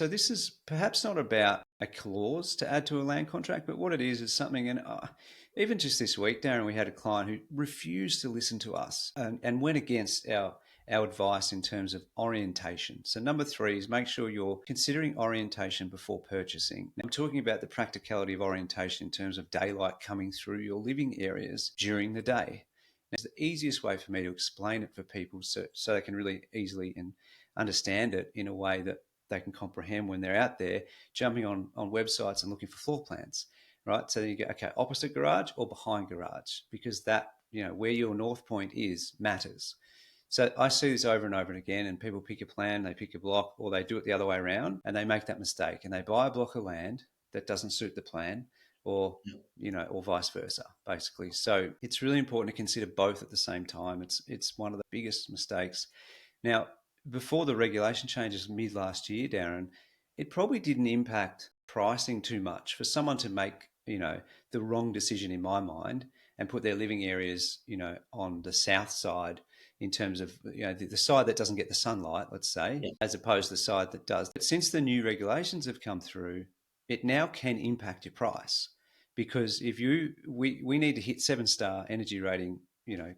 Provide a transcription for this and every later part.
So this is perhaps not about a clause to add to a land contract, but what it is something. And even just this week, Darren, we had a client who refused to listen to us and went against our advice in terms of orientation. So number three is make sure you're considering orientation before purchasing. Now, I'm talking about the practicality of orientation in terms of daylight coming through your living areas during the day. It's the easiest way for me to explain it for people so they can really easily and understand it in a way that they can comprehend when they're out there jumping on websites and looking for floor plans, right? So you go, okay, opposite garage or behind garage, because that, where your north point is matters. So I see this over and over again, and people pick a plan, they pick a block, or they do it the other way around, and they make that mistake, and they buy a block of land that doesn't suit the plan, or or vice versa, basically. So it's really important to consider both at the same time. It's one of the biggest mistakes. Now, before the regulation changes mid last year, Darren, it probably didn't impact pricing too much for someone to make, the wrong decision in my mind and put their living areas, on the south side in terms of, the side that doesn't get the sunlight, let's say, Yeah. as opposed to the side that does. But since the new regulations have come through, it now can impact your price because if we need to hit 7-star energy rating,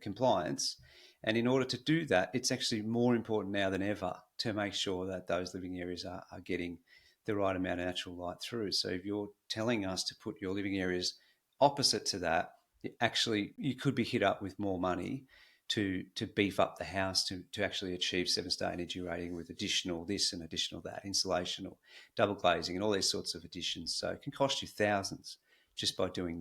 compliance, and in order to do that, it's actually more important now than ever to make sure that those living areas are getting the right amount of natural light through. So if you're telling us to put your living areas opposite to that, actually you could be hit up with more money to beef up the house to actually achieve 7-star energy rating with additional this and additional that, insulation or double glazing and all these sorts of additions. So it can cost you thousands just by doing that.